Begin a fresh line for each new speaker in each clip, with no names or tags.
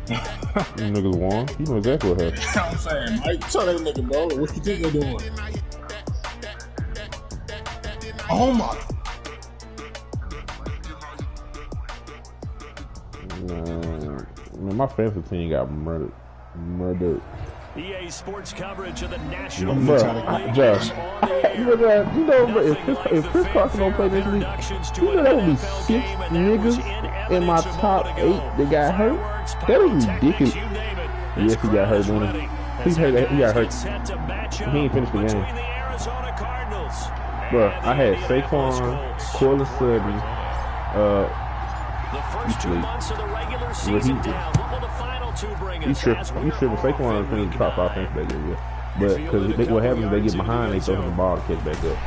You niggas won. You know exactly what happened.
I'm saying, Mike, tell that nigga, bro. What you think they're doing? Oh my.
Man, my fantasy team got murdered.
EA Sports coverage of the National
Josh, you know, if Chris Carson don't play this week, you know there will be 6 niggas in my top 8 that got hurt. That is ridiculous. Yes, he got hurt, man. He got hurt. He ain't finished the game. Bro, I had Saquon, Corlin Sutton, he tripping. Saquon is the top offense back there, but because what happens is they get behind, they throw him the ball to catch back up.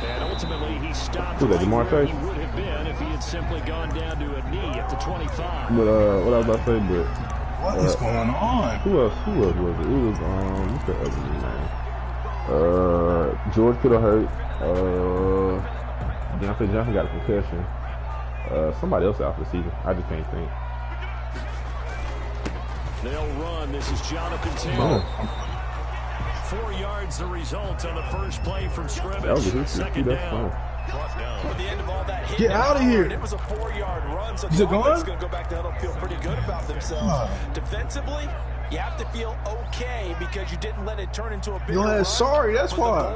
And ultimately, he stopped.
Who's that, DeMar Chase?
He would have been if he had simply gone down to a knee at the 25.
But what I was about to say, but
what is going on?
Who else was it? It was what's the other name? George could have hurt. Deontay Johnson got a concussion. Somebody else out for the season. I just can't think.
They'll run. This is Jonathan Taylor. 4 yards the result on the first play from scrimmage.
That was a
second down.
At the end of all that,
get out of here.
It was a 4-yard run, so
is it going?
Going to go back to huddle, feel pretty good about themselves. Defensively, you have to feel okay because you didn't let it turn into a big run.
Sorry, that's why.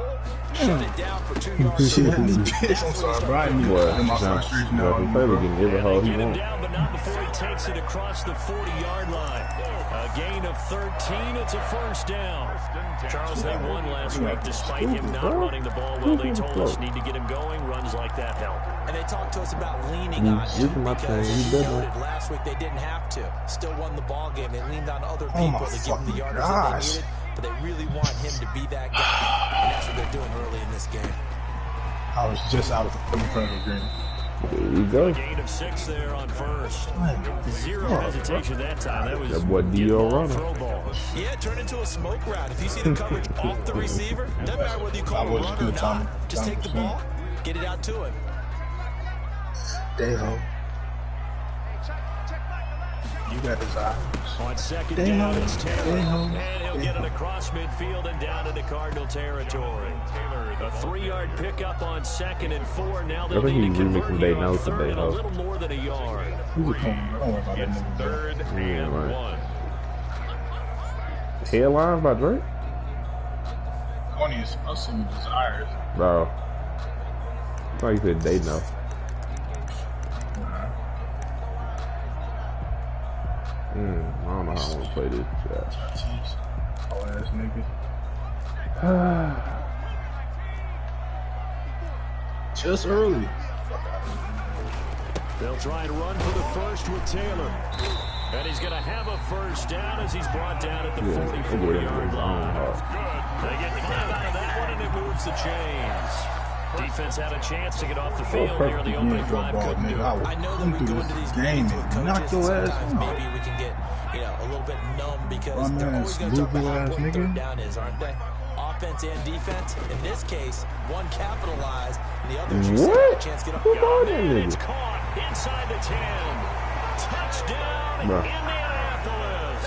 Shut it down for 2 yards.
I'm sorry, bro. I didn't even my frustration out.
He's probably getting every hole he wants.
Down, but not before he takes it across the 40-yard line. A gain of 13. It's a first down. Charles, they won last week despite him not running the ball well. They told us need to get him going. Runs like that help.
And they talked to us about leaning on him because he noted last week they didn't have to. Still won the ball game. They leaned on other people to give him the yardage that they needed. But they really want him to be that guy. And that's what they're doing early in this game.
I was just out of the front of the green.
There you go.
Gain of 6 there on first. Zero hesitation that time. That was
that boy D.O. running.
Yeah, turn into a smoke route. If you see the coverage off the receiver, doesn't matter whether you call it a run or not. Just take the ball, get it out to him.
Day-ho. You got his eyes.
On second down, it's Taylor. And he'll get it across midfield and down into Cardinal territory. A 3-yard pickup on 2nd and 4. Now they'll need to convert here on 3rd and a little more than a yard.
It's
3rd and 1.
Headlines by Drake?
One is supposed to be desires.
Bro. I thought you said they know. I don't know how I want to play this.
Oh, ass nigga. Just early.
They'll try and run for the first with Taylor. And he's going to have a first down as he's brought down at the 44-yard line. They get the out of that one, and it moves the chains. Defense had a chance to get off the field here. The opening drive couldn't do it.
I know that we go into these games with coaches, and sometimes maybe we can get a little bit numb because they're always going to talk about what third down is, aren't they? Offense and defense. In this case, one capitalized, and the other just had a chance to get up.
And it's caught inside the 10. Touchdown, Indianapolis.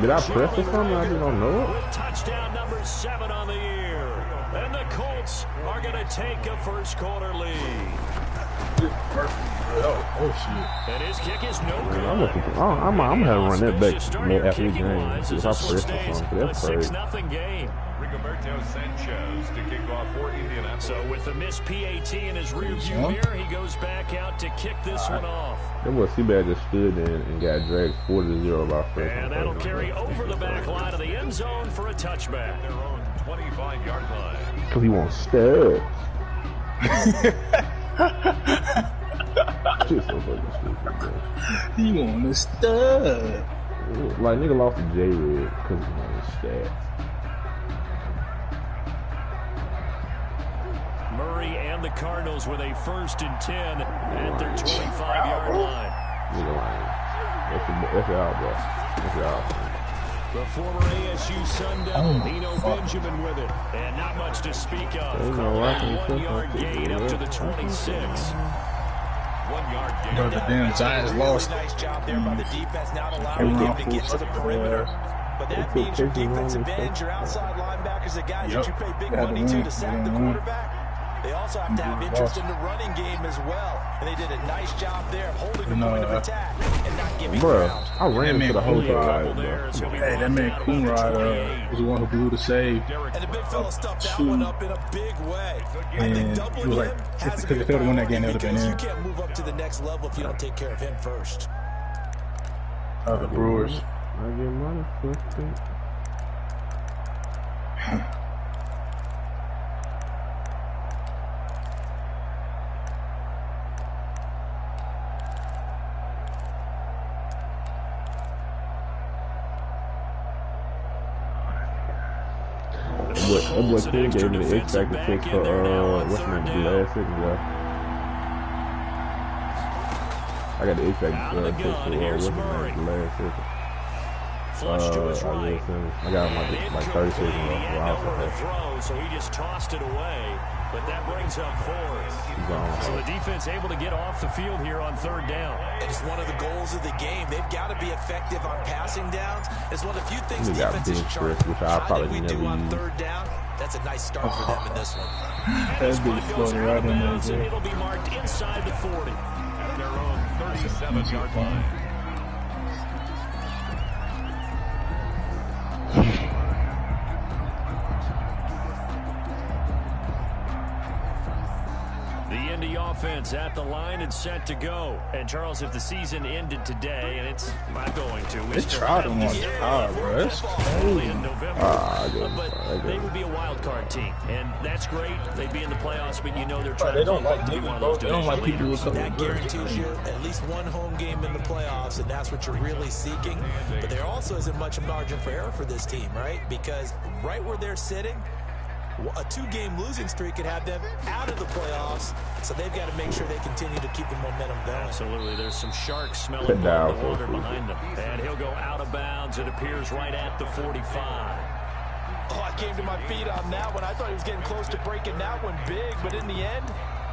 Did I press or something? I just don't know it.
With touchdown number 7 on the year. And the Colts are going to take a first quarter lead.
Oh shit.
And his kick is no good.
I'm going to run that back after the game.
Wise as this one stays a 6-0 game.
Rigoberto Sanchez to kick off for Indianapolis.
So with the missed PAT in his rearview mirror, he goes back out to kick this one off.
That was Seabag just stood in and got dragged 40-0 by first.
And that'll carry over the back line of the end zone for a touchback.
Their own 25-yard line.
Because he wants studs. Shit so fucking stupid, bro.
He want a stud.
Like, nigga lost to J-Red because he wanted stats.
Murray and the Cardinals with a 1st and 10 at their 25-yard line.
Nigga lying. That's out, bro. That's out.
The former ASU Sundown, Nino Benjamin with it. And not much to speak of. 1-yard gain up to the 26.
1-yard gain.
Bro, the damn Giants lost.
Nice job there by the defense, not allowing him to get to the perimeter. But that means your defensive ends, your outside linebackers, the guys that you pay big money to sack the quarterback. They also have to have interest in the running game as well. And they did a nice job there of holding the point of attack and not giving ground.
I ran into the whole time.
Hey, that man Coonrod was the one who blew the save.
And the big fella stuffed that one up in a big way.
And it was like, because if they would have won that game, they would have been in.
You can't move up to the next level if you don't take care of him first.
The Brewers.
I get money for it. That boy King gave me the X-Factor pick for, what's the name, the last second guy. I got the X-Factor pick for, what's the name, the last second. I got like 30 seconds left.
So he just tossed it away, but that brings up fourth. So the defense able to get off the field here on third down.
It's one of the goals of the game. They've got to be effective on passing downs. It's one of the few things defenses charge. How did we do on third down? That's a nice start for them in this one.
That's big floating right in there.
And it'll be marked inside the 40.
At their own 37-yard line.
The Indy offense at the line and set to go. And Charles, if the season ended today, and it's not going to,
They tried them on top, bro. That's
early in November, but they would be a wild card team, and that's great. They'd be in the playoffs, but you know they're trying to be one of those.
They don't like people with
that guarantees you at least one home game in the playoffs, and that's what you're really seeking. But there also isn't much margin for error for this team, right? Because right where they're sitting, a 2-game losing streak could have them out of the playoffs, so they've got to make sure they continue to keep the momentum going.
Absolutely. There's some sharks smelling the water behind them. And he'll go out of bounds. It appears right at the 45.
Oh, I came to my feet on that one. I thought he was getting close to breaking that one big, but in the end,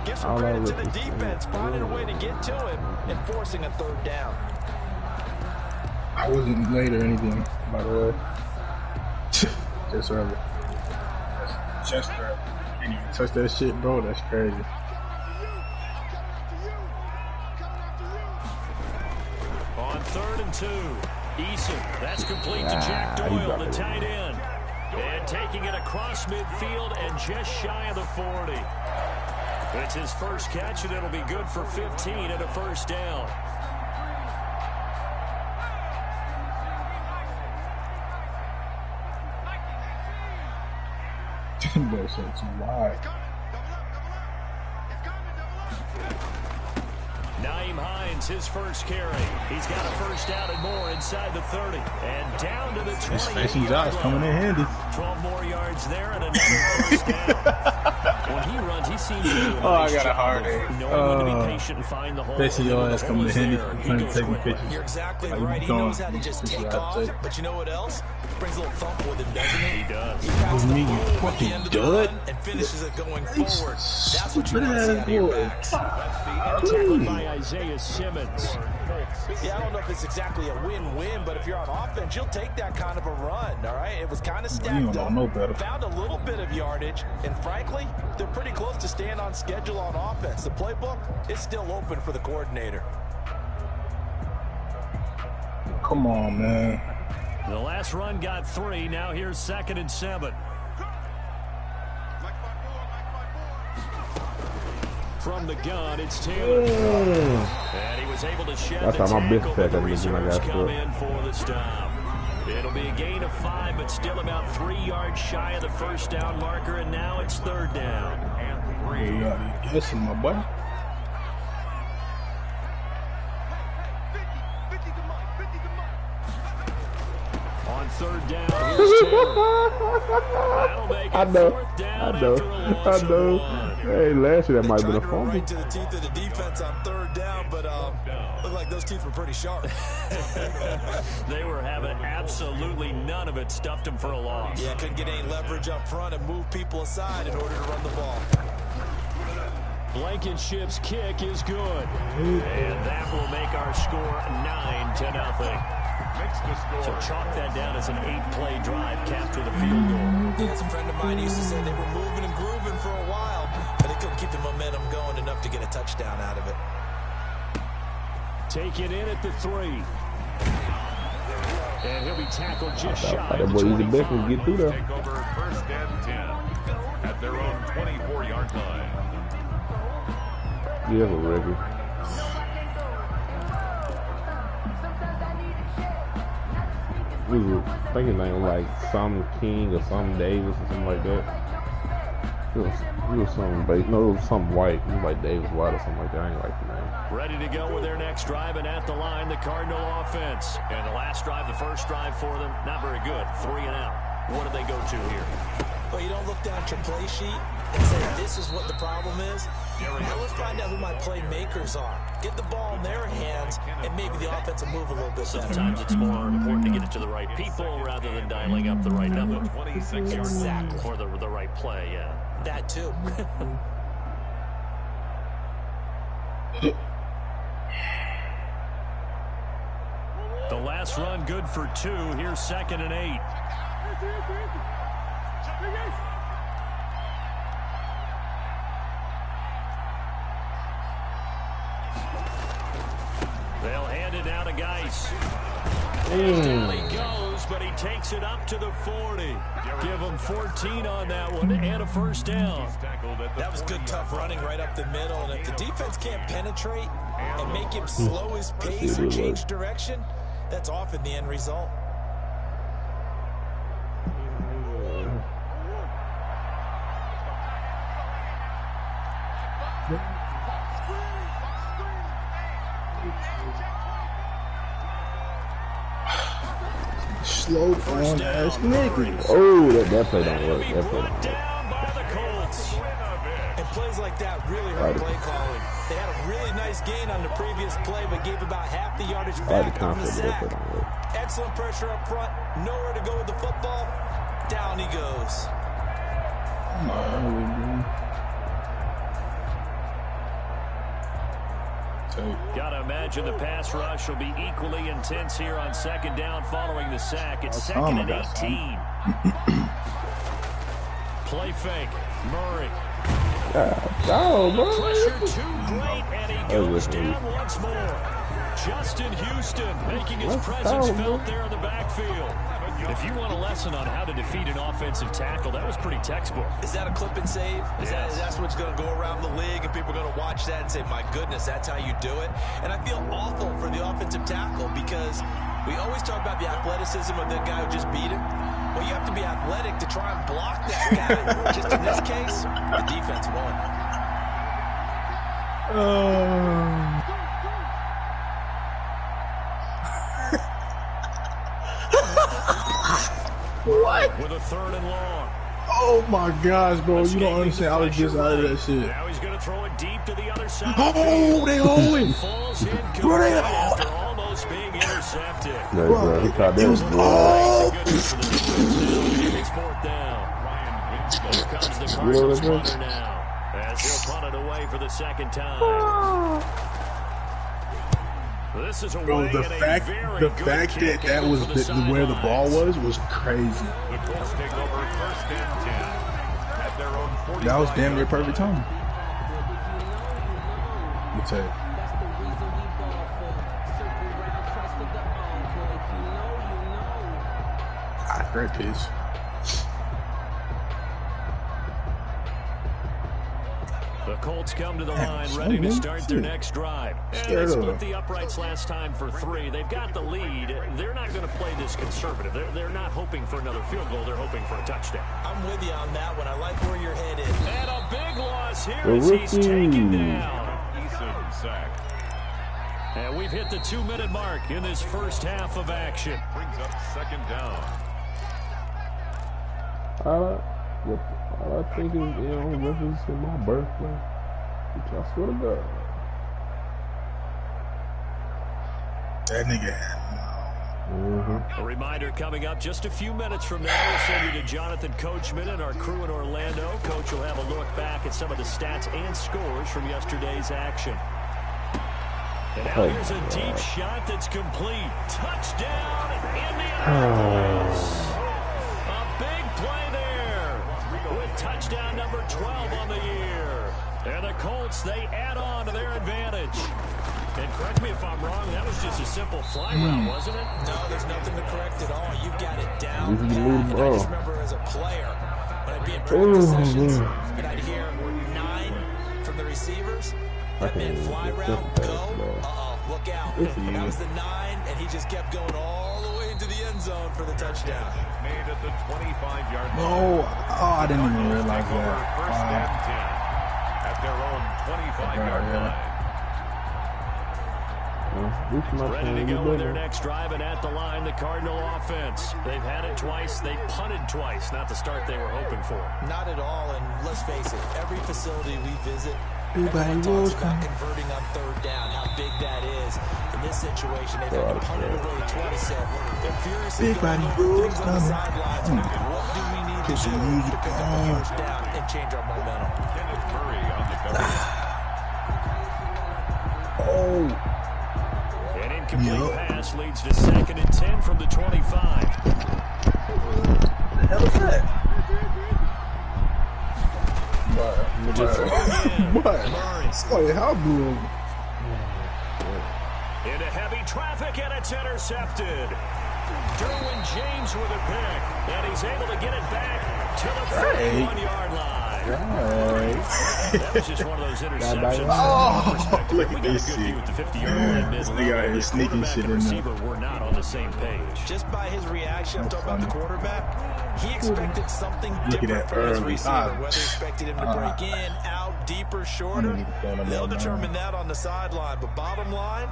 give some credit to the defense, finding a way to get to him and forcing a third down.
I wasn't late or anything, by the way. Just early. Chester, can't even touch that shit, bro. That's crazy.
On 3rd and 2, Eason. That's complete to Jack Doyle, the tight end. And taking it across midfield and just shy of the 40. It's his first catch, and it'll be good for 15 and a first down.
Bro, so it's wide.
Naeem Hines, his first carry. He's got a first down and more inside the 30. And down to the 20.
Station Josh coming in handy.
12 more yards there and another first down. When he runs, he seems to do a nice
I got a heartache.
knowing when to be patient and find the hole.
Basically, your ass coming in handy. Trying to take pictures.
You're exactly right. He knows how to just take off. But you know what else? Brings a little thump with him, doesn't he?
He does.
He passes the
You
ball at the
fucking
end of the
dud.
run and finishes it going forward. That's what you want to see out of your backs.
Tackled by Isaiah Simmons.
Yeah, I don't know if it's exactly a win-win, but if you're on offense, you'll take that kind of a run, all right? It was kind of stacked up, found a little bit of yardage, and frankly, they're pretty close to staying on schedule on offense. The playbook is still open for the coordinator.
Come on, man.
The last run got 3. Now here's 2nd and 7. From the gun, it's Taylor. And he was able to shed the tackle, but the reserves come in for the stop. It'll be a gain of 5, but still about 3 yards shy of the first down marker, and now it's 3rd down.
Listen, my boy.
On 3rd down, here's Taylor. That'll make it 4th down after a loss of 1.
Hey, last year that might have been a fumble.
Right to the teeth of the defense on 3rd down, but looked like those teeth were pretty sharp.
They were having absolutely none of it. Stuffed them for a loss.
Yeah, couldn't get any leverage up front and move people aside in order to run the ball.
Blankenship's kick is good. And that will make our score 9-0. So chalk that down as an 8-play drive capped with a field goal.
Yeah, as a friend of mine used to say, they were moving and grooving for a while, but they couldn't keep the momentum going enough to get a touchdown out of it.
Take it in at the 3. And he'll be tackled just shy
That
of
boy
the
easy back and
25.
get through there.
Take over first and 10 at their own 24-yard line.
Yeah, but record. We were thinking name like some King or some Davis or something like that. It was some base. No, it was something white. It was like Davis White or something like that. I ain't like the name.
Ready to go with their next drive, and at the line, the Cardinal offense. And the last drive, the first drive for them, not very good. 3 and out. What do they go to here?
Well, you don't look down at your play sheet and say, this is what the problem is. Now let's find out who my playmakers are. Get the ball in their hands, and maybe the offense will move a little bit better.
Sometimes it's more important to get it to the right people rather than dialing up the right number.
26 yards.
Exactly.
Or the right play, yeah.
That too.
The last run good for 2. Here's 2nd and 8. They'll hand it down to Geis. Down he goes, but he takes it up to the 40. Give him 14 on that one and a first down.
That was good, tough running right up the middle. And if the defense can't penetrate and make him slow his pace or change direction, that's often the end result.
Slow on ass niggas.
Oh, that play don't work. That play don't work.
Down by the Colts.
And plays like that really hurt play calling. They had a really nice gain on the previous play, but gave about half the yardage back on the sack. Excellent pressure up front. Nowhere to go with the football. Down he goes.
Gotta imagine the pass rush will be equally intense here on 2nd down following the sack. It's 2nd and 18. Play fake. Murray. Pressure too great, and he goes down once more. Justin Houston making his presence felt there in the backfield. If you want a lesson on how to defeat an offensive tackle, that was pretty textbook.
Is that a clip and save? That's what's going to go around the league, and people are going to watch that and say, my goodness, that's how you do it. And I feel awful for the offensive tackle because we always talk about the athleticism of the guy who just beat him. Well, you have to be athletic to try and block that guy. Just in this case, the defense won.
What?
With a 3rd and long.
Oh my gosh, bro. You don't understand. I was just out of that shit.
Now he's going to throw it deep to the other side.
Oh, they holding.
Falls in
Bro, they
after almost being intercepted.
No, bro, he caught that.
It was all.
It's 4th down. Here comes the Cardinals punter now, as he'll punt it away for the 2nd time. This is
Bro, the fact that that was where the ball was crazy.
The Colts take over first and 10 at their own 40.
That was damn near perfect time. Let me tell you. Great piece.
The Colts come to the line ready to start their next drive. And they split the uprights last time for 3. They've got the lead. They're not going to play this conservative. They're not hoping for another field goal. They're hoping for a touchdown.
I'm with you on that one. I like where you're headed.
And a big loss here as he's taken down.
Eason sack.
And we've hit the 2-minute mark in this first half of action.
Brings up 2nd down.
All I think is, reference to my birthday, which I swear to God.
That nigga had
A reminder coming up just a few minutes from now. We'll send you to Jonathan Coachman and our crew in Orlando. Coach will have a look back at some of the stats and scores from yesterday's action. And now here's a deep shot that's complete. Touchdown, Indianapolis. A big play there with touchdown number 12 on the year. And the Colts, they add on to their advantage. And correct me if I'm wrong, that was just a simple fly route, wasn't it?
No, there's nothing to correct at all. You've got it down pat. And I just remember as a player, when I'd be in practice sessions, and I'd hear 9 from the receivers, that meant fly route, go, look out. That was the 9, and he just kept going all the way into the end zone for the touchdown.
Made at the 25-yard line.
No, I didn't even realize that.
First and 10 at their own 25-yard line.
Ready to go in their next drive, and at the line, the Cardinal offense. They've had it twice. They've punted twice. Not the start they were hoping for.
Not at all, and let's face it, every facility we visit,
everybody
talks about converting on third down, how big that is. In this situation, they've had to punt it away twice, so they're furiously going over things on the sidelines. What do we need to do to pick up the first down and change our momentum?
An incomplete pass leads to 2nd and 10 from the 25.
What the hell is that? What? Sorry, how blue?
Into heavy traffic, and it's intercepted. Derwin James with a pick, and he's able to get it back to the 31-yard line. That was just one of those interceptions.
Oh, look at this
shit.
This nigga out here sneaking shit in
receiver were not on the same page.
Just by his reaction, I'm talking about the quarterback, he expected something different from his receiver, whether he expected him to break in, out, deeper, shorter. They'll determine that on the sideline. But bottom line,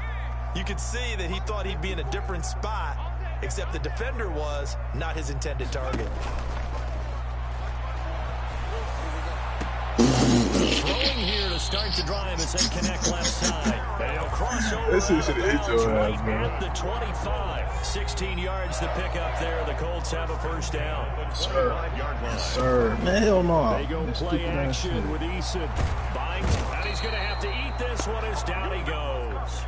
you could see that he thought he'd be in a different spot, except the defender was not his intended target.
Throwing here to start the drive as they connect left side. They'll cross over.
This is right
at the 25. 16 yards to pick up there. The Colts have a first down.
Sir. Man, hell no.
They go play action with Eason. Binds, and he's going to have to eat this one as down he goes.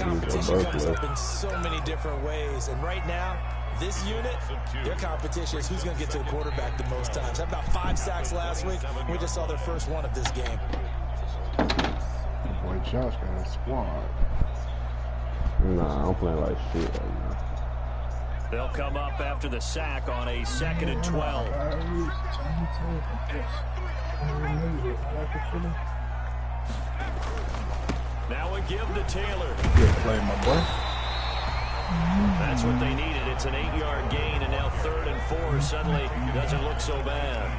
Competition comes up in so many different ways, and right now, this unit, their competition is who's going to get to the quarterback the most times. Had about 5 sacks last week. We just saw their first one of this game.
Boy, Josh got a squad. Nah, I'm playing like shit right now.
They'll come up after the sack on a 2nd and 12. Now a give to Taylor.
Good play, my boy.
That's what they needed. It's an 8-yard gain, and now 3rd and 4 suddenly doesn't look so bad.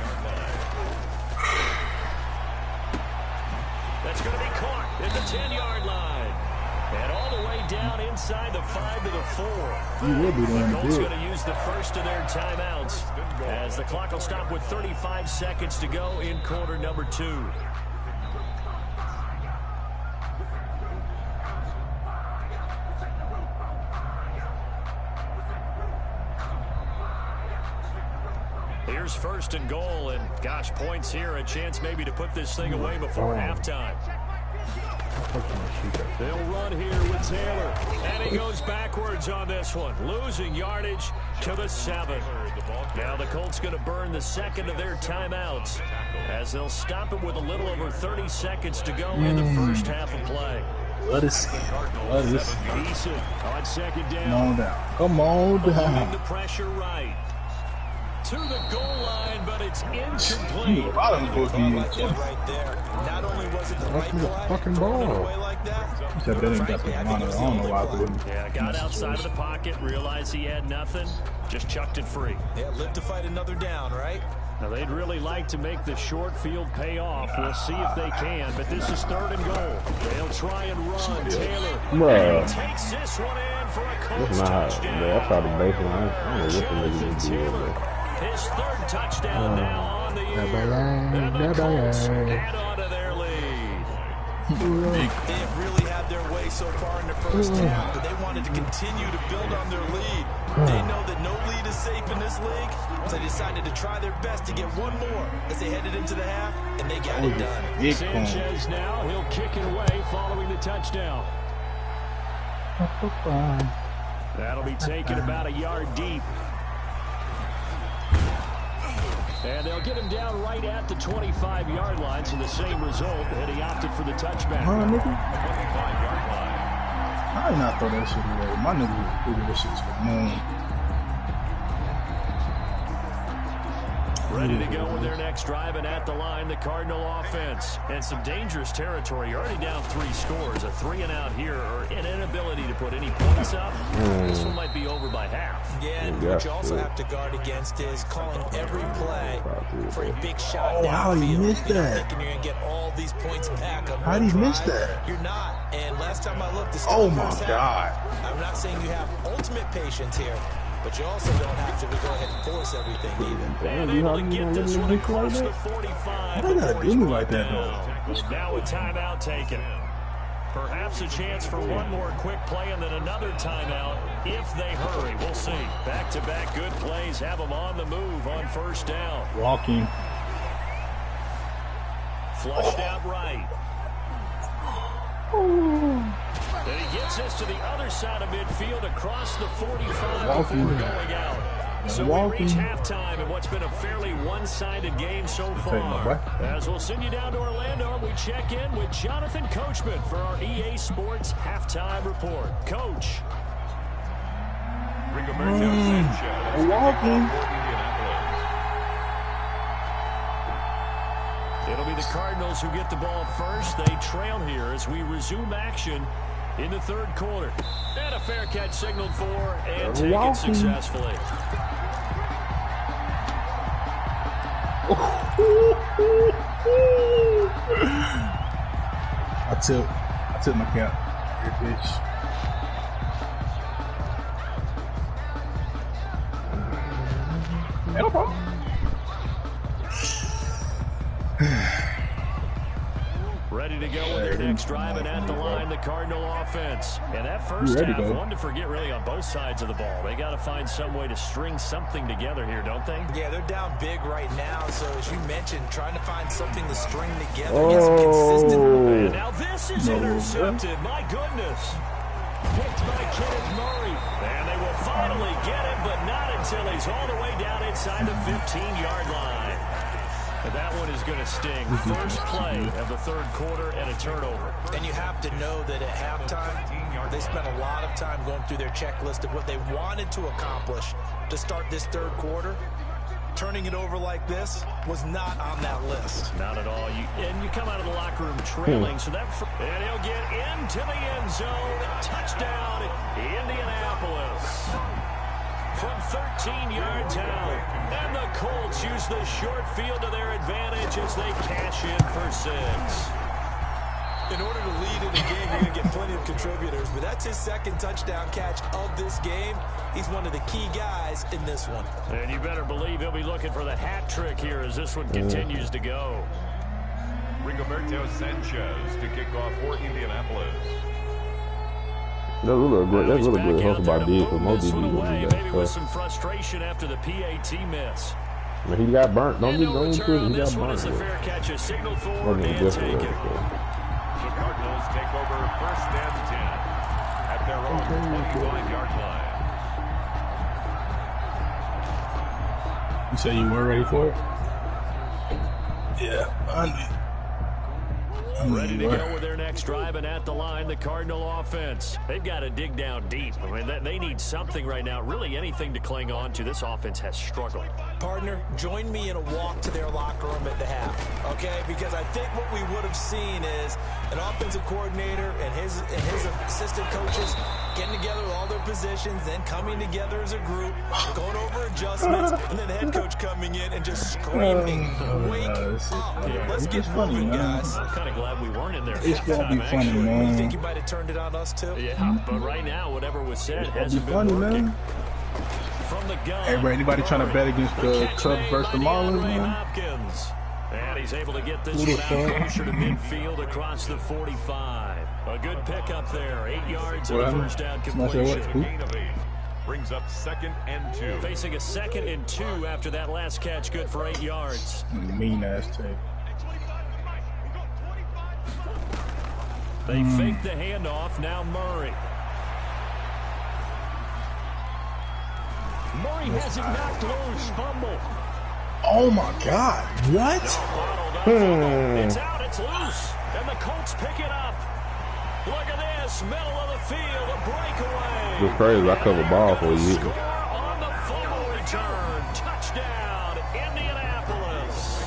That's going to be caught at the 10-yard line. And all the way down inside the 5 to the 4.
You will be doing
the Colts
good.
going to use the first of their timeouts as the clock will stop with 35 seconds to go in quarter number 2. Here's 1st and goal, and gosh, points here, a chance maybe to put this thing away before halftime. They'll run here with Taylor, and he goes backwards on this one, losing yardage to the 7. Now the Colts going to burn the 2nd of their timeouts as they'll stop it with a little over 30 seconds to go in the first half of play.
Let us see. Let us see.
Eason on 2nd down.
Come on down. Come on down.
The pressure right to the goal line, but it's incomplete.
A lot of them supposed to be
right there. Not only was it the right play,
fucking ball.
away like that.
Except they didn't got the line. I don't know why they wouldn't.
Yeah, got outside of the pocket, realized he had nothing, just chucked it free.
Yeah, live to fight another down, right?
Now, they'd really like to make the short field pay off. We'll see if they can, but this is 3rd and goal. They'll try and run. Taylor
Bruh.
takes this one in for a Colts
That's
touchdown.
that's how the baseline. I don't know what the nigga do.
His 3rd touchdown now on the year. And the Colts add on to their lead.
They have really had their way so far in the first half, but they wanted to continue to build on their lead. They know that no lead is safe in this league, so they decided to try their best to get one more as they headed into the half, and they got it done.
Sanchez now, he'll kick it away following the touchdown. That'll be taken about a yard deep. And they'll get him down right at the 25-yard line, so the same result, and he opted for the touchback.
25-yard line.
I did not throw that shit away. My nigga was figuring this shit's for moon.
Ready to go with their next drive, and at the line, the Cardinal offense. And some dangerous territory. You're already down 3 scores. A 3-and-out here, or an inability to put any points up. This one might be over by half.
Yeah, and what you also have to guard against is calling every play for a big shot.
Oh, how he missed that?
Thinking you're going to get all these points back on
How did he miss that?
You're not. And last time I looked,
oh my God.
I'm not saying you have ultimate patience here, but you also don't have to go ahead and force everything either.
And able to get this one across the 45.
Why gotta do me like that, though?
Now a timeout taken. Perhaps a chance for one more quick play and then another timeout if they hurry. We'll see. Back-to-back good plays have them on the move on first down.
Walking.
Flushed out right. And he gets us to the other side of midfield across the 45 before going out. So we reach halftime in what's been a fairly one-sided game so far. As we'll send you down to Orlando, we check in with Jonathan Coachman for our EA Sports Halftime Report. Coach. It'll be the Cardinals who get the ball first. They trail here as we resume action in the third quarter. And a fair catch signaled for and taken successfully.
I took my cap. Here, bitch. No problem.
Ready to go with their next drive, and at the line, the Cardinal offense. And that first half, one to forget really on both sides of the ball. They got to find some way to string something together here, don't they?
Yeah, they're down big right now. So as you mentioned, trying to find something to string together, get some consistent.
And now this is intercepted. My goodness. Picked by Kenneth Murray. And they will finally get him, but not until he's all the way down inside the 15-yard line. And that one is going to sting. First play of the third quarter and a turnover.
And you have to know that at halftime, they spent a lot of time going through their checklist of what they wanted to accomplish to start this third quarter. Turning it over like this was not on that list.
Not at all. And you come out of the locker room trailing. So that and he'll get into the end zone. Touchdown, Indianapolis. From 13 yards out. And the Colts use the short field to their advantage as they cash in for 6.
In order to lead in a game, you're going to get plenty of contributors, but that's his second touchdown catch of this game. He's one of the key guys in this one.
And you better believe he'll be looking for the hat trick here as this one continues to go.
Rigoberto Sanchez to kick off for Indianapolis.
That's really good. That's really good hustle by D for most of these.
Maybe with some frustration after the PAT miss.
But he got burnt. Don't be going to it. He got burnt.
The fair catch is signaled for and taken.
The Cardinals take over first and 10 at their own 25-yard line.
You say you were ready for it? Yeah, I knew.
Ready to go with their next drive, and at the line, the Cardinal offense. They've got to dig down deep. I mean, they need something right now, really anything to cling on to. This offense has struggled.
Partner, join me in a walk to their locker room at the half, okay? Because I think what we would have seen is an offensive coordinator and his assistant coaches getting together with all their positions, then coming together as a group, going over adjustments, and then the head coach coming in and just screaming, wake up. Let's get moving, guys.
I'm kind of glad we weren't in there.
It's going to be funny, man.
You think you might have turned it on us, too?
Yeah, but right now, whatever was said hasn't been working. Man. From the gun.
Hey, bro, anybody trying to bet against the Cubs versus the Marlins, man?
Hopkins. And he's able to get this one out closer to midfield across the 45. A good pickup there. 8 yards and a first down completion.
Brings up 2nd and 2.
Facing a 2nd and 2 after that last catch, good for 8 yards.
Mean ass take.
They fake the handoff. Now Murray. Murray has it knocked loose. Fumble.
Oh my God! What?
It's out. It's loose, and the Colts pick it up. Look at this, middle of the field, a breakaway.
It's crazy. I cover ball for you.
Score on the fumble return. Touchdown, Indianapolis.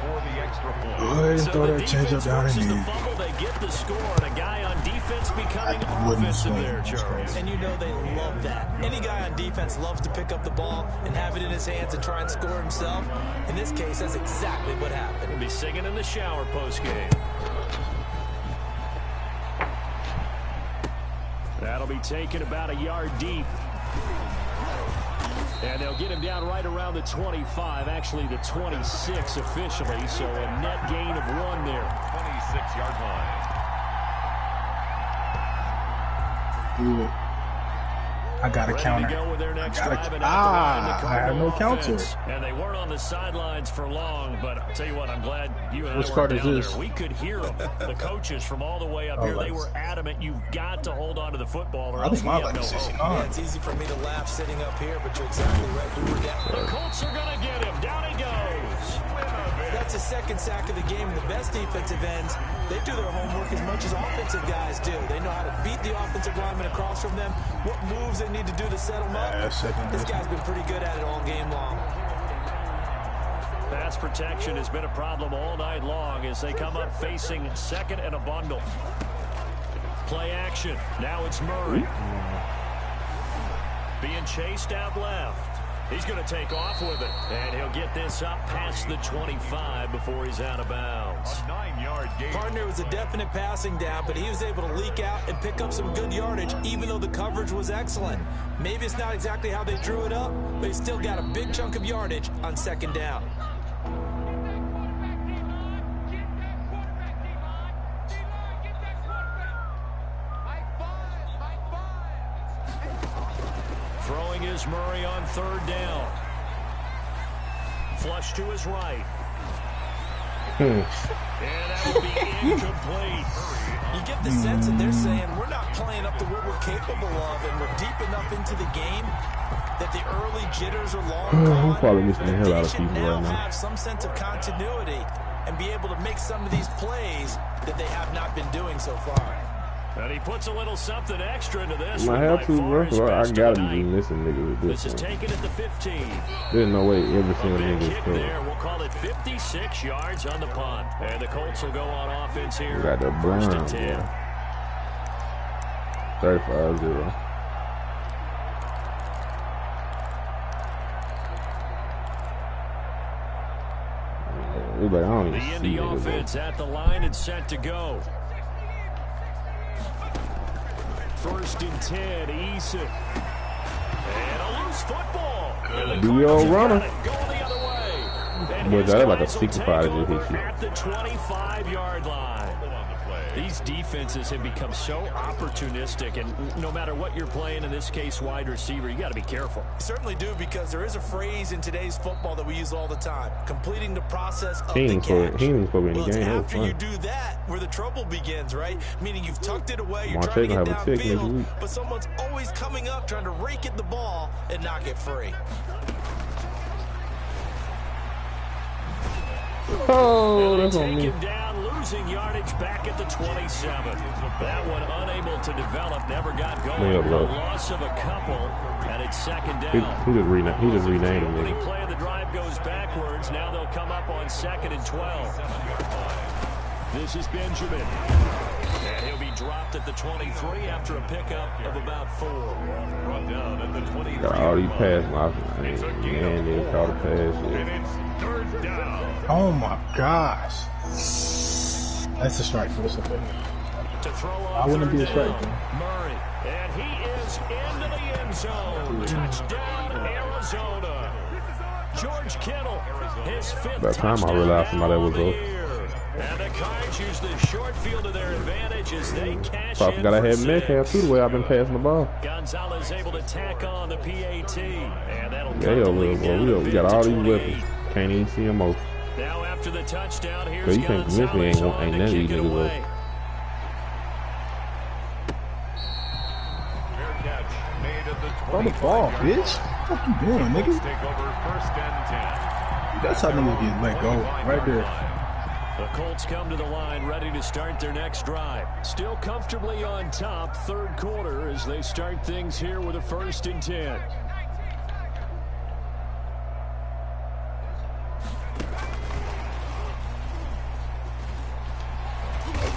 For the extra point.
Good.
So
Throw
the
that change up
defense
down in
forces the
there.
fumble, they get the score, and a guy on defense becoming offensive there, Charles.
And you know they love that. Any guy on defense loves to pick up the ball and have it in his hands and try and score himself. In this case, that's exactly what happened.
We'll be singing in the shower post-game. That'll be taken about a yard deep. And they'll get him down right around the 25, actually the 26 officially, so a net gain of 1 there.
26-yard line.
Do it. I got a counter. I have no counter.
And they weren't on the sidelines for long, but I'll tell you what, I'm glad you and I were down there. We could hear them. The coaches from all the way up here, they were adamant, you've got to hold on to the football or else we have no hope.
Yeah, it's easy for me to laugh sitting up here, but you're exactly right. We were down.
The Colts are going to get him. Down he goes.
That's a 2nd sack of the game. And the best defensive ends, they do their homework as much as offensive guys do. They know how to beat the offensive lineman across from them, what moves they need to do to set them up. This guy's been pretty good at it all game long.
Pass protection has been a problem all night long as they come up facing 2nd and a bundle. Play action. Now it's Murray. Being chased out left. He's going to take off with it. And he'll get this up past the 25 before he's out of bounds.
A 9-yard gain.
Partner was a definite passing down, but he was able to leak out and pick up some good yardage, even though the coverage was excellent. Maybe it's not exactly how they drew it up, but he still got a big chunk of yardage on 2nd down.
Throwing is Murray on 3rd down. Flush to his right. And that would be incomplete.
You get the sense that they're saying we're not playing up to what we're capable of, and we're deep enough into the game that the early jitters are long gone.
Probably missing the hell out
They
of
should
people
now
right now.
have some sense of continuity and be able to make some of these plays that they have not been doing so far.
And he puts a little something extra into this.
I have to, bro. I gotta be missing niggas with this.
This is taken at the 15.
There's no way every single
Big
nigga is
kick there. We'll call it 56 yards on the punt. And the Colts will go on offense here.
Got the
First
burn,
and 10.
35-0. Like, I don't even
The Indy offense at the line and set to go. 1st and 10, Eason. And a loose football.
Do your runner.
Going the other way.
Boy, that's like a 65 to hit you.
At the 25-yard line. These defenses have become so opportunistic, and no matter what you're playing, in this case wide receiver, you got to be careful.
You certainly do, because there is a phrase in today's football that we use all the time: completing the process of the catch. Well, it's after you do that where the trouble begins, right? Meaning you've tucked it away, you're trying to get downfield, but someone's always coming up trying to rake at the ball and knock it free.
Oh, that's on me.
Losing yardage back at the 27. That one unable to develop, never got going. A loss of a couple, and it's 2nd down.
He just renamed him.
Opening play of the drive goes backwards. Now they'll come up on 2nd and 12. This is Benjamin. And he'll be dropped at the 23 after a pickup of about 4.
Brought down at the 23.
Got all these pass blocks. Man, they caught a pass.
And it's 3rd down.
Oh my gosh. That's a strike for us. I wouldn't be a strike.
Murray, and he is into the end zone. Touchdown, Arizona. George Kittle, his fifth
By the time I realized somebody was up.
And the Cards use the short field to their advantage as they cash
I
in
forgot I
for
had
six.
Metcalf too the way I've been passing the ball.
Gonzalez able to tack on the PAT, and that'll
Yeah,
cut the lead down to
we got all these
28.
weapons. Can't even see them most.
Now after the touchdown,
So
here's
you can't convince me
Gonzalez
ain't
on
none
to
of these
kick it
niggas
away.
up.
Fair catch made at the
Throw the ball,
25-yard
bitch.
line.
What you doing,
Colts
nigga?
take over first and 10.
That's how niggas get let go. Right there.
The Colts come to the line ready to start their next drive. Still comfortably on top, third quarter, as they start things here with a 1st and 10.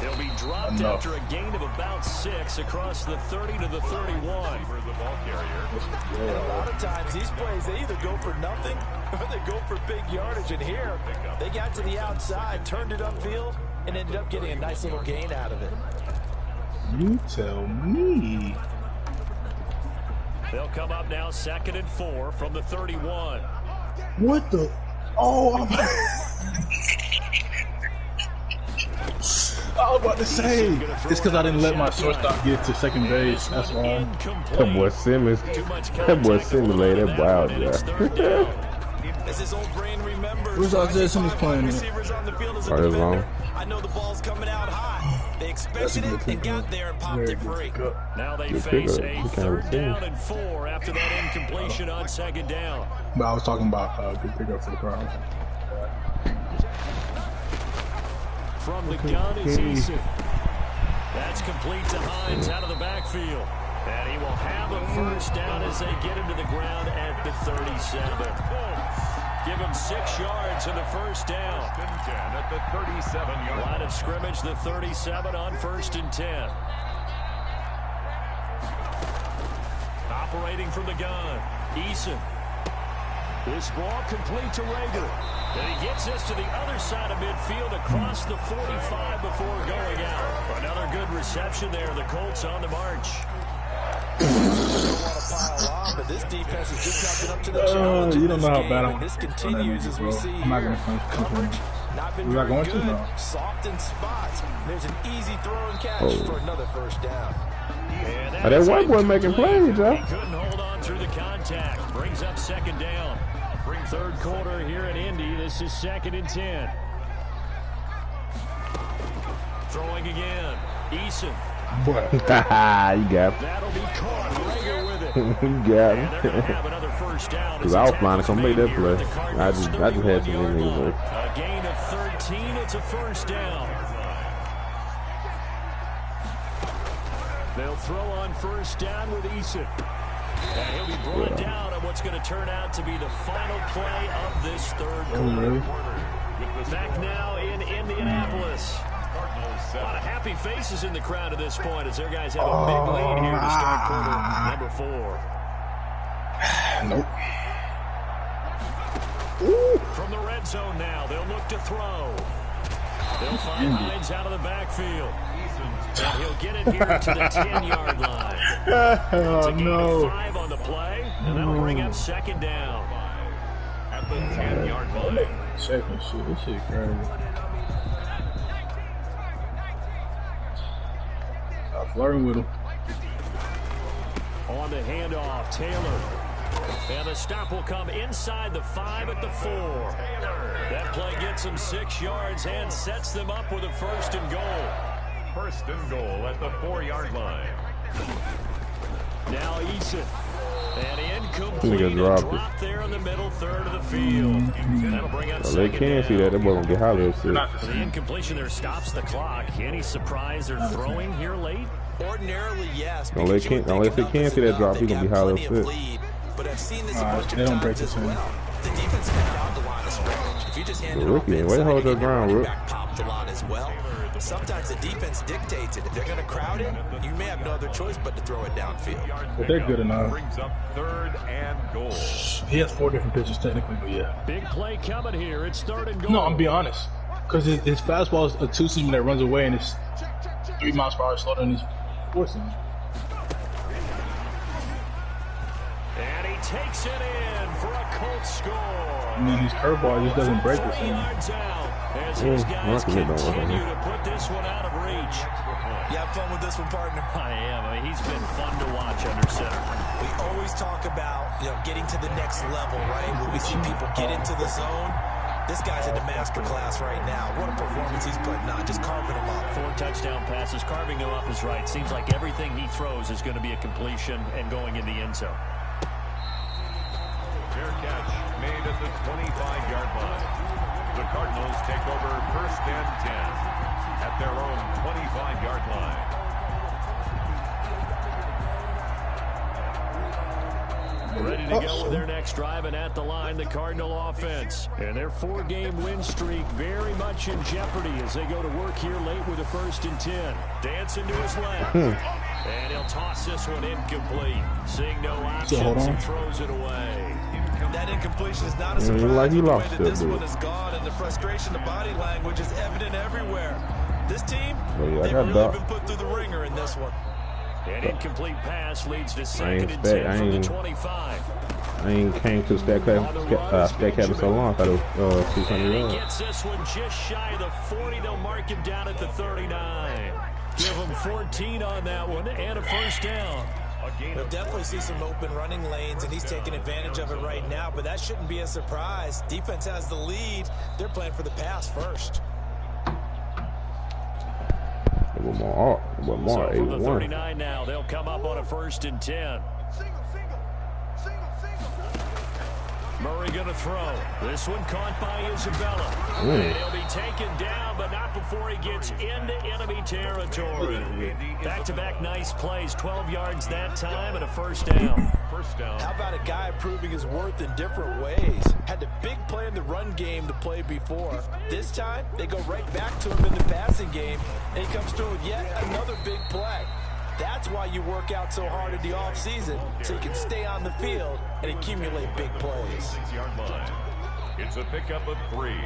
He'll be dropped after a gain of about 6 across the 30 to the 31.
The ball carrier.
And a lot of times these plays, they either go for nothing or they go for big yardage. And here, they got to the outside, turned it upfield, and ended up getting a nice little gain out of it.
You tell me.
They'll come up now 2nd and 4 from the 31.
What the? Oh, I was about to say. It's because I didn't let my shortstop get to second base. That's why.
That boy Simmons laid that wild, yeah.
As his old brain remembers,
Where's Isaiah Simmons playing?
receivers on the field as a
All right, long.
defender. I know the ball's coming out hot. They expected it and got there and popped it free.
Now they
Good
face
pickup.
a
He
3rd
can't
down
receive.
and 4 after that incompletion on 2nd down.
But I was talking about good pickup for the Browns.
From the gun is Eason. That's complete to Hines out of the backfield. And he will have a 1st down as they get him to the ground at the 37. Give him 6 yards and a 1st down.
First and 10 at the 37-yard
Line of scrimmage, the 37 on 1st and 10. Operating from the gun, Eason. This ball complete to Rager. And he gets us to the other side of midfield across the 45 before going out. Another good reception there. The Colts on the march.
Don't want to pile on, but this defense has just not been up to the challenge.
You
in
don't
this
know how
game,
bad
and this continues as we see
I'm not
here.
going to
Coverage not been
We're not
very
going to,
good.
no.
Soft in spots. There's an easy throw and catch for another 1st down.
And
That white boy making plays,
He
Joe.
couldn't hold on through the contact. Brings up 2nd down. 3rd quarter here in Indy. This is 2nd and 10. Throwing again. Eason.
Haha, you got him.
That'll be caught. Rager with it.
You got
And they're going to
him.
have another 1st down.
Because I was flying to come make that play. I just had some of these niggas work.
A gain of 13. It's a 1st down. They'll throw on 1st down with Eason. And he'll be brought down on what's going to turn out to be the final play of this 3rd quarter. Back now in Indianapolis. A lot of happy faces in the crowd at this point as their guys have a big lead here to start quarter number 4.
Nope.
From the red zone now, they'll look to throw. They'll find Hines out of the backfield. And he'll get it here to the 10-yard line. It's a gain of 5 on the play, and that'll bring up 2nd down.
at the 10-yard line.
Second shit, this shit crazy. Stop flirting with him.
On the handoff, Taylor. And the stop will come inside the 5 at the 4. That play gets them 6 yards and sets them up with a 1st and goal.
1st and goal at the 4-yard line.
Now Eason. And incomplete. Drop there in the middle third of the field. That'll bring up
they can't see that. That boy gonna get hollered at.
The incompletion there stops the clock. Any surprise they're throwing here late?
Ordinarily, yes.
Unless they can't see that drop, he's gonna be hollered at.
But I've seen this a bunch
they
of
don't break
times
the
as well. The defense can found the line of scrimmage. If you just hand it off
Rookie,
inside,
way hold
you
your
get the
ground,
running
Rook.
back popped a lot as well. Sometimes the defense dictates it. If they're going to crowd it, you may have no other choice but to throw it downfield.
But they're good enough.
Brings up 3rd and goal.
He has 4 different pitches technically, but yeah.
Big play coming here. It's 3rd and goal.
No, I'm being honest. Because his fastball is a 2-seamer that runs away and it's 3 miles per hour slower than his 4-seamer.
And he takes it in for a Colts score.
And then his curveball just doesn't break the same.
Yards out as these guys continue to put this one out of reach.
You have fun with this one, partner?
I am. I mean, he's been fun to watch under center.
We always talk about, getting to the next level, right? When we see people get into the zone, this guy's in the master class right now. What a performance he's putting on, just carving them up. 4 touchdown passes, carving him up is right. Seems like everything he throws is going to be a completion and going in the end zone.
Fair catch made at the 25-yard line. The Cardinals take over 1st and 10 at their own 25-yard line.
Ready to go with their next drive, and at the line, the Cardinal offense. And their 4-game win streak very much in jeopardy as they go to work here late with a 1st and 10. Dancing to his left. And he'll toss this one incomplete. Seeing no options, he throws it away.
That incompletion is not a surprise.
Like he lost
the way that this one is gone, and the frustration, the body language is evident everywhere. This team, they've really been put through the ringer in this one.
An incomplete pass leads to 2nd and 10 from the 25.
I ain't came to Stack Cabin so long. I thought it was 600 yards.
He gets this one just shy of the 40. They'll mark him down at the 39. Give him 14 on that one and a 1st down.
We'll definitely see some open running lanes, and he's taking advantage of it right now, but that shouldn't be a surprise. Defense has the lead. They're playing for the pass first.
One more,
so from the 39 now, they'll come up on a 1st and 10. Murray going to throw. This one caught by Isabella. And he'll be taken down, but not before he gets into enemy territory. Back-to-back nice plays. 12 yards that time and a 1st down.
How about a guy proving his worth in different ways? Had a big play in the run game to play before. This time, they go right back to him in the passing game, and he comes through with yet another big play. That's why you work out so hard in the offseason, so you can stay on the field and accumulate big plays.
6-yard line. It's a pickup of 3.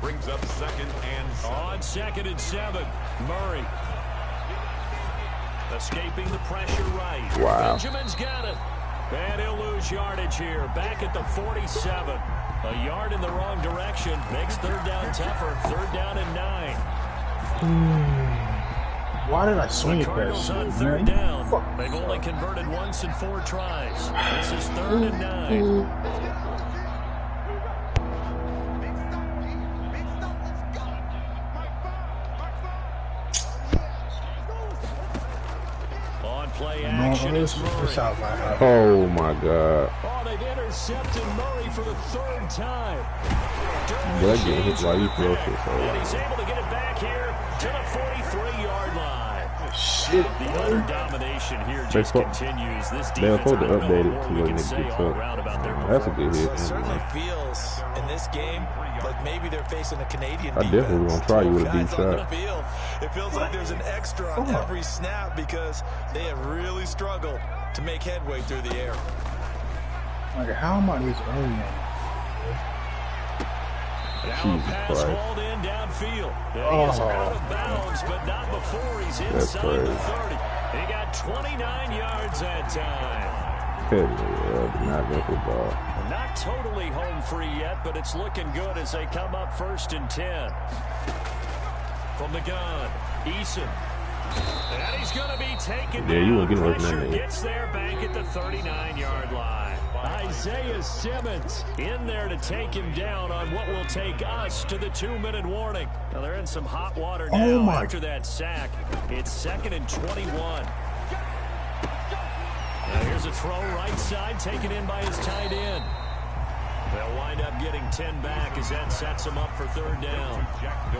Brings up 2nd and 7.
On 2nd and 7, Murray. Escaping the pressure right.
Wow.
Benjamin's got it. And he'll lose yardage here. Back at the 47. A yard in the wrong direction. Makes 3rd down tougher. 3rd down and 9.
Why did I swing it that shit,
on 3rd down. They've only converted once in 4 tries. This is 3rd and 9. On play action is Murray.
Oh my God.
Oh, they've intercepted Murray for the 3rd time.
But again, he's why you throw shit so
And he's able to get it back here to the 43-yard line.
Shit,
the utter domination here just continues. This defense,
they're supposed to update it to
we
when
can
they
say
get
all
tough.
around about their
That's a good hit.
It certainly feels in this game like maybe they're facing a Canadian
I definitely gonna try you with a deep shot.
It feels like there's an extra on every snap because they have really struggled to make headway through the air.
Like, how am I this early on?
Now a pass hauled in downfield. He's out of bounds, but not before he's inside the 30. He got 29 yards that time.
Not good football.
Not totally home free yet, but it's looking good as they come up 1st and 10. From the gun, Eason. And he's going to be taken down. Pressure gets there back at the 39-yard line. Isaiah Simmons in there to take him down on what will take us to the 2-minute warning. Now they're in some hot water now after that sack. It's 2nd and 21. Now here's a throw right side taken in by his tight end. They'll wind up getting 10 back as that sets them up for 3rd down.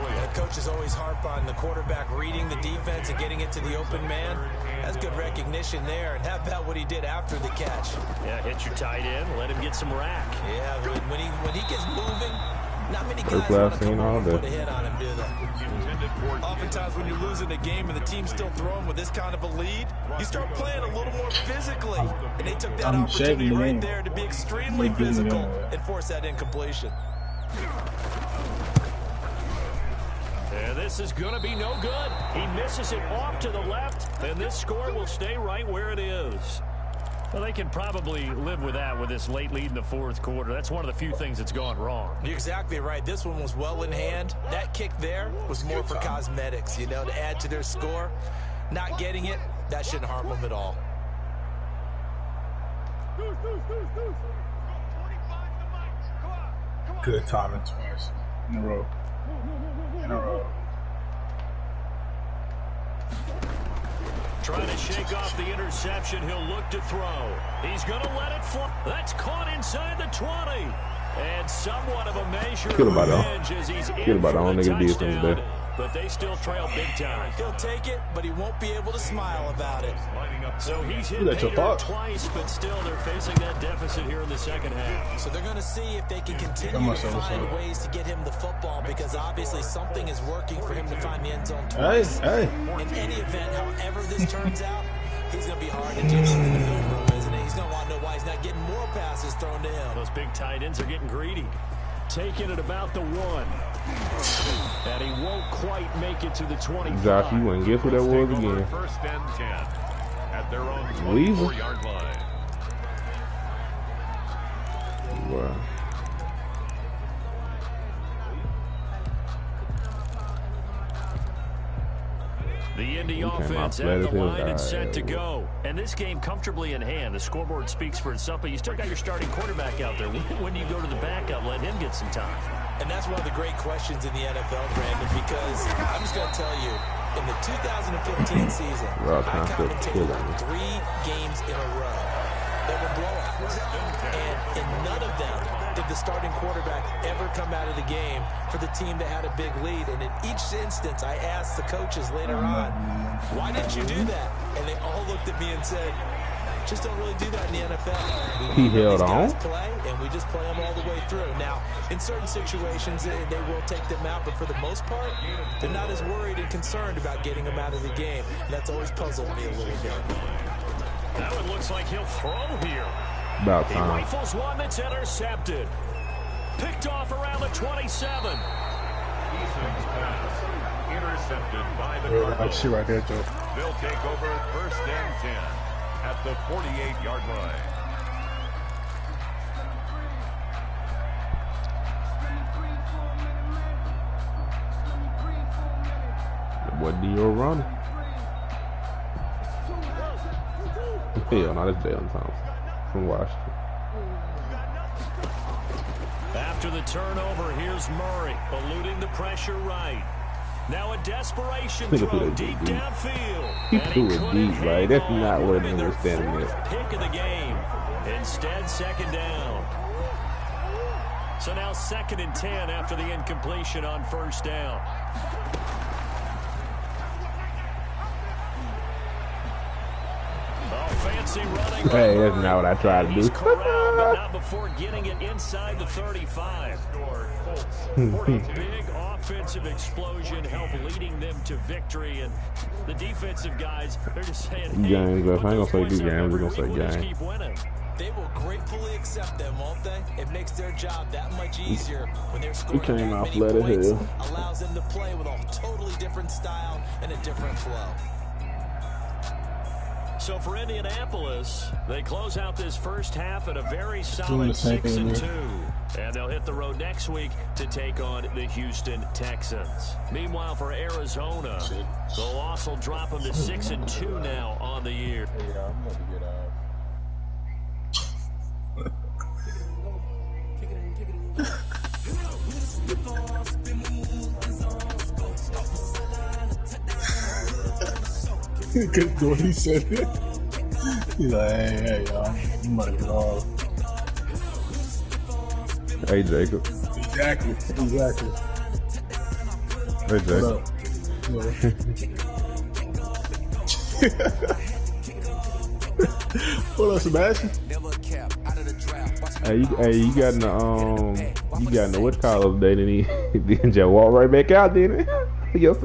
The coaches always harp on the quarterback reading the defense and getting it to the open man. That's good recognition there. And how about what he did after the catch?
Yeah, hit your tight end, let him get some rack.
Yeah, when he gets moving, not many guys want to come over and put a hit on him, do they? Oftentimes when you're losing a game and the team's still throwing with this kind of a lead, you start playing a little more physically. And they took that opportunity right there to be extremely physical and force that incompletion.
And this is going to be no good. He misses it off to the left, and this score will stay right where it is. Well, they can probably live with that with this late lead in the fourth quarter. That's one of the few things that's gone wrong.
You're exactly right. This one was well in hand. That kick there was more for cosmetics, you know, to add to their score. Not getting it, that shouldn't harm them at all.
Good timing twice in a row.
Trying to shake off the interception. He'll look to throw. He's going to let it fly. That's caught inside the 20. And somewhat of a measure of revenge as he's in for the touchdown. But they still trail big time.
He'll take it, but he won't be able to smile about it.
So he's hit Hader twice, but still they're facing that deficit here in the second half.
So they're going to see if they can continue to find ways to get him the football, because obviously something is working for him to find the end zone twice. In any event, however this turns out, he's going to be hard to deal with in the film room, isn't he? He's going to want to know why he's not getting more passes thrown to him.
Those big tight ends are getting greedy. Taking it about the 1. And he won't quite make it to the 25.
Josh, you wouldn't guess who that was again.
First and 10 at their own 24-yard line.
Wow.
The Indy offense at the line and set to go. And this game comfortably in hand. The scoreboard speaks for itself, but you still got your starting quarterback out there. When you go to the backup, let him get some time.
And that's one of the great questions in the NFL, Brandon, because I'm just going to tell you, in the 2015 season, I commentated 3 games in a row that were blowouts. And in none of them did the starting quarterback ever come out of the game for the team that had a big lead. And in each instance, I asked the coaches later on, why didn't you do that? And they all looked at me and said, just don't really do that in the NFL.
He held on.
Play, and we just play them all the way through. Now, in certain situations, they will take them out, but for the most part, they're not as worried and concerned about getting them out of the game. And that's always puzzled me a little bit.
That one looks like he'll throw here.
About time.
He rifles one that's intercepted. Picked off around the 27.
Intercepted by the Cardinals.
Right there, Joe.
They'll take over first and 10 at the 48-yard line.
What do you run? Hell, not this Dalen Thompson from Washington.
After the turnover, here's Murray, eluding the pressure right. Now a desperation throw deep downfield.
He threw it deep, right? That's not what he was standing there.
Pick of the game. Instead, second down. So now 2nd and 10 after the incompletion on first down. Fancy running.
Hey, that's not what I tried to do.
Corralled, but not before getting it inside the 35. Big offensive explosion helped leading them to victory, and the defensive guys, they're just saying, hey,
games. I ain't gonna say good games. We're gonna say games.
Keep winning.
They will gratefully accept them, won't they? It makes their job that much easier when they're scoring that many points. Allows them to play with a totally different style and a different flow.
So for Indianapolis, they close out this first half at a very solid 6-2. And they'll hit the road next week to take on the Houston Texans. Meanwhile, for Arizona, the loss will drop them to 6-2 now on the year.
Good what he said. He's like, hey, y'all, I'm about to get off.
Hey, Jacob.
Exactly.
Hey, Jacob.
What up, Sebastian?
Hey, you got in the what you call it, didn't he? Didn't you walk right back out, didn't he? Yes.